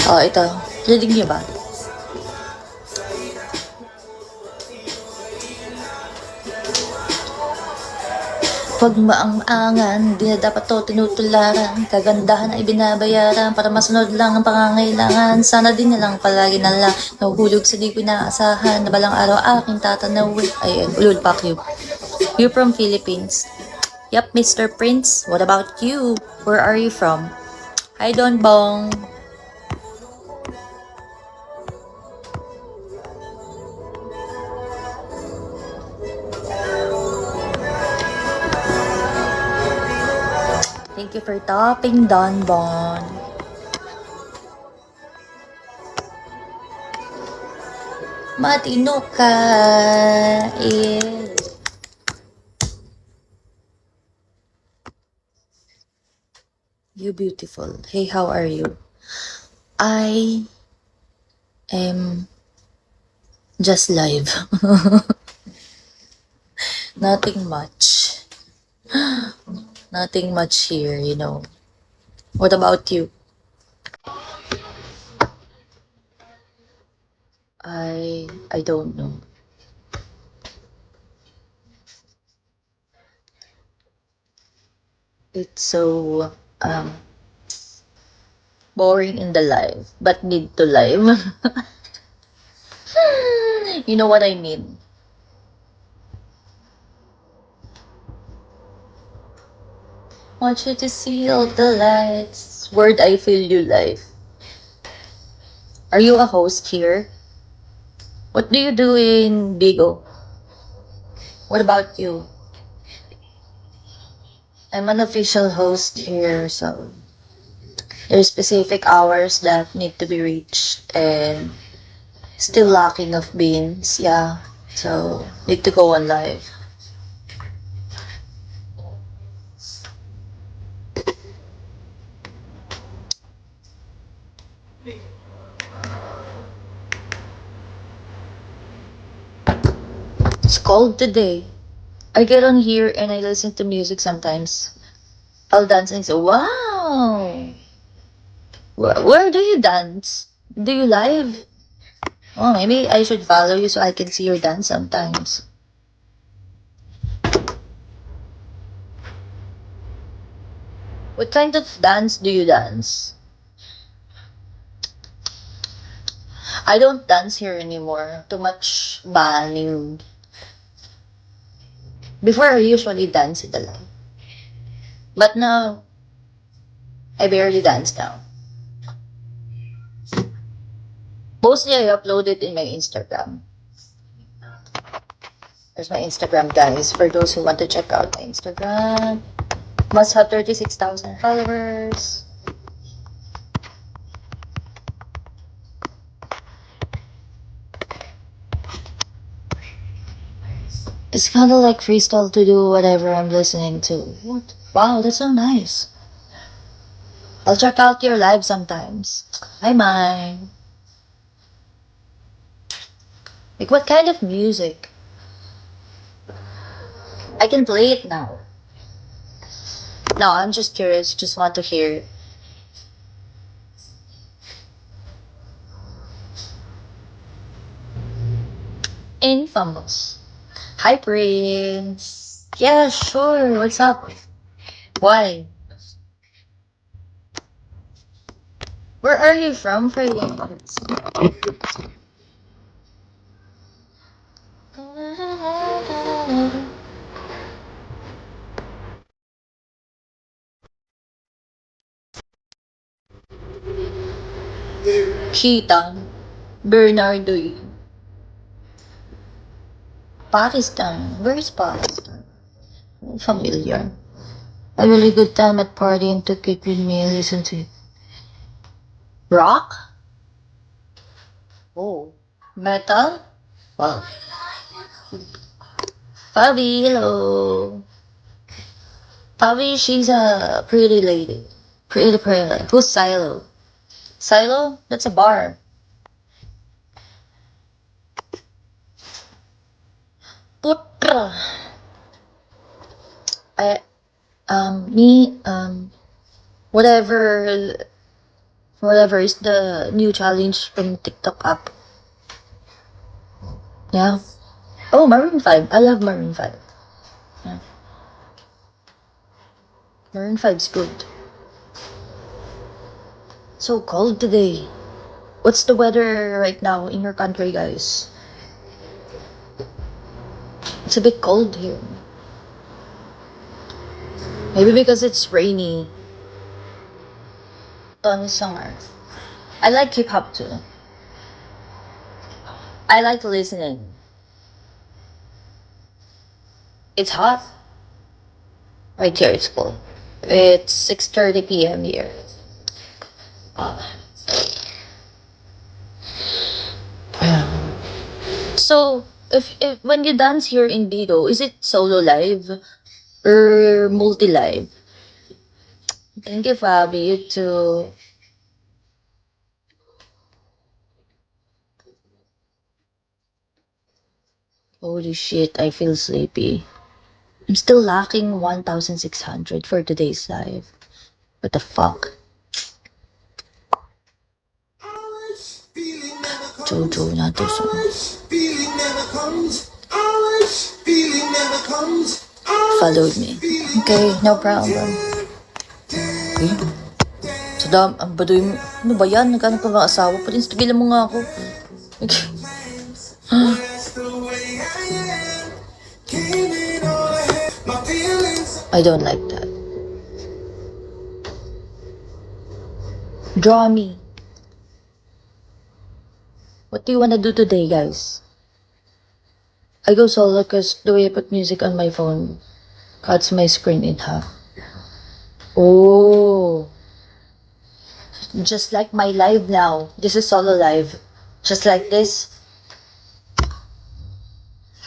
Oh, ito. Rinig niyo ba? Huwag maang-angan, di na dapat to tinutularan. Kagandahan ay binabayaran para masunod lang ang pangangailangan. Sana din nilang palagi na lang nahuhulog sa di ko inaasahan na balang araw aking tatanawin. Ay, ulul pak you. You from Philippines? Yup, Mr. Prince. What about you? Where are you from? Hi, Don Bong. Thank you for topping, Don Bon. Matino ka. Eh. You beautiful. Hey, how are you? I am just live. Nothing much. Nothing much here, you know. What about you? I don't know. It's so boring in the life, but need to live. You know what I mean? Want you to see all the lights. Word I feel you life. Are you a host here? What do you do in Bigo? What about you? I'm an official host here, so there's specific hours that need to be reached and still lacking of beans, yeah. So need to go on live. It's cold today. I get on here and I listen to music sometimes. I'll dance and say, wow! Where do you dance? Do you live? Oh, maybe I should follow you so I can see your dance sometimes. What kind of dance do you dance? I don't dance here anymore. Too much banning. Before, I usually dance in the live. But now, I barely dance now. Mostly, I upload it in my Instagram. There's my Instagram, guys. For those who want to check out my Instagram. Must have 36,000 followers. It's kind of like freestyle to do whatever I'm listening to. What? Wow, that's so nice. I'll check out your live sometimes. Hi, mine. Like, what kind of music? I can play it now. No, I'm just curious. Just want to hear it. Infamous. Hi, Prince. Yeah, sure. What's up? Why? Where are you from, Prince? Keaton. Bernardo. Pakistan. Where's Pakistan? Familiar. A really good time at partying to kick with me and listen to rock? Oh. Metal? Wow. Fabi, hello. Fabi, she's a pretty lady. Pretty. Who's Silo? Silo? That's a bar. Putra. I, me, whatever Whatever is the new challenge from TikTok app. Yeah. Oh, Maroon 5. I love Maroon 5. Yeah. Maroon 5's good. So cold today. What's the weather right now in your country, guys? It's a bit cold here. Maybe because it's rainy. Tony summer. I like hip hop too. I like listening. It's hot. Right here it's cold. It's 6:30 p.m. here. So, if when you dance here in Bido, is it solo live or multi live? Thank you, Fabi. You too. Holy shit, I feel sleepy. I'm still lacking 1,600 for today's live. What the fuck? Jojo na to so. Followed me. Okay, no problem. Okay. Sa ang baduy mo. Ano ba yan? Nagkano pa ba asawa? Pati tigilan mo nga ako. I don't like that. Draw me. What do you wanna do today, guys? I go solo because the way I put music on my phone cuts my screen in half. Oh. Just like my live now. This is solo live. Just like this.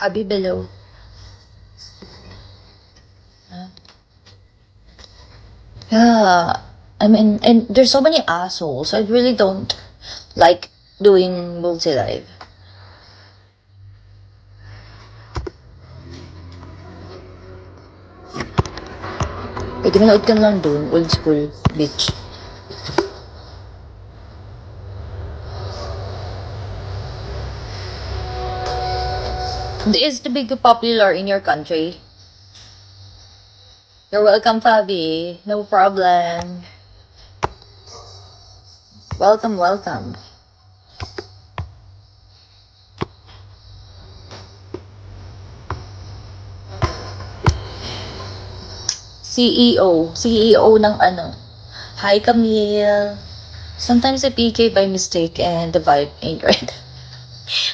Habi below. Yeah. I mean, and there's so many assholes. I really don't like doing multi-live. Pwede manood ka lang dun. Old school, bitch. Is the big popular in your country? You're welcome, Fabi. No problem. Welcome, welcome. CEO ng ano. Hi, Camille. Sometimes I PK by mistake and the vibe ain't right.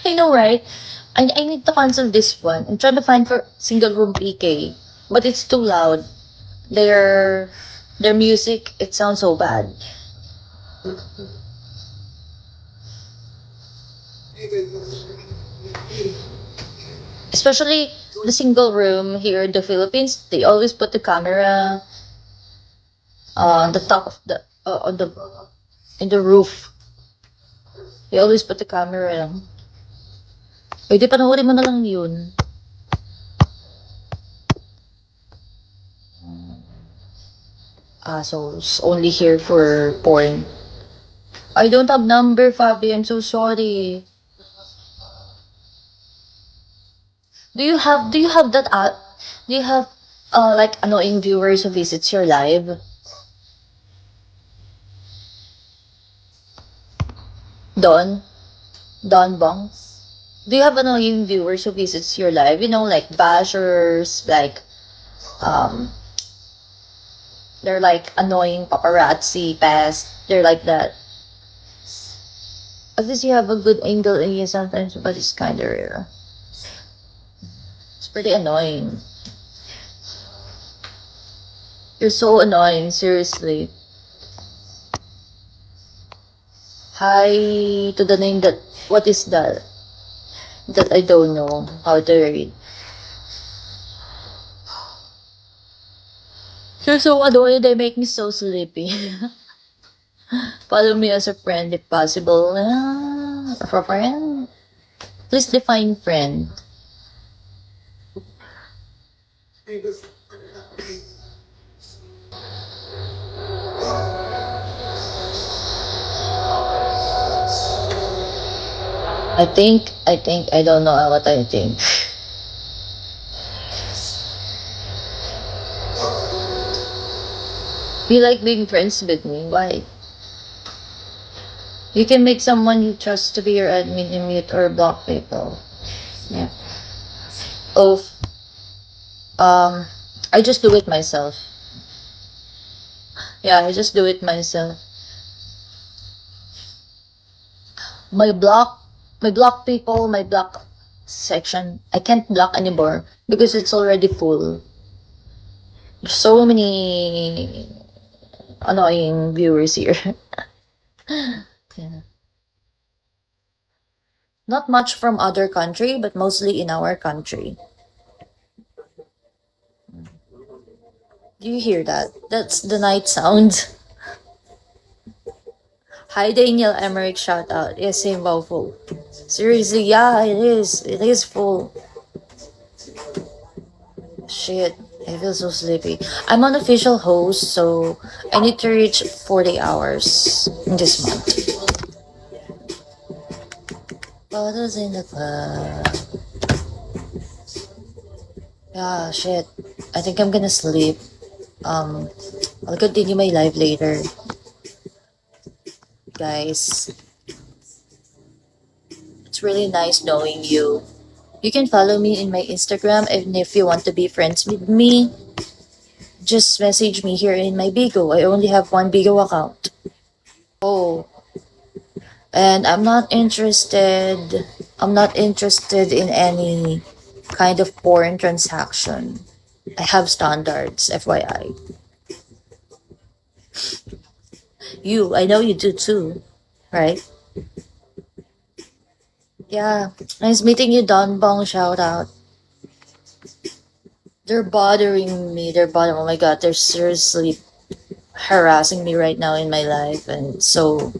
I know, right? I need to cancel this one. I'm trying to find for single room PK, but it's too loud. Their music, it sounds so bad. Especially the single room here in the Philippines, they always put the camera on the top of the on the in the roof. They always put the camera lang. Pwede panoorin mo na lang yun. Assholes. Only here for porn. I don't have number, Fabi. I'm so sorry. Do you have that do you have like annoying viewers who visits your live? Don? Don Bong? Do you have annoying viewers who visits your live? You know, like bashers, like um they're like annoying paparazzi past. They're like that. At least you have a good angle in you sometimes, but it's kinda rare. It's pretty annoying. You're so annoying, seriously. Hi to the name that what is that? That I don't know how to read. You're so annoying, they make me so sleepy. Follow me as a friend if possible. For a friend? Please define friend. I don't know what I think. You like being friends with me? Why? You can make someone you trust to be your admin and mute or block people. Yeah. Oh, um, I just do it myself. Yeah, I just do it myself. My block, my block people, my block section, I can't block anymore because it's already full. There's so many annoying viewers here. Yeah. Not much from other country, but mostly in our country. Do you hear that? That's the night sound. Hi Daniel Emmerich, shout out. Yes, same full. Seriously, yeah, it is. It is full. Shit, I feel so sleepy. I'm an official host, so I need to reach 40 hours this month. Bottles in the club. Yeah, shit. I think I'm gonna sleep. Um, I'll continue my live later. Guys, it's really nice knowing you. You can follow me in my Instagram, and if you want to be friends with me, just message me here in my Bigo. I only have one Bigo account. Oh, and I'm not interested in any kind of porn transaction. I have standards, FYI. I know you do too, right? Yeah, nice meeting you, Don Bong. Shout out. They're bothering me. Oh my god, they're seriously harassing me right now in my life, and so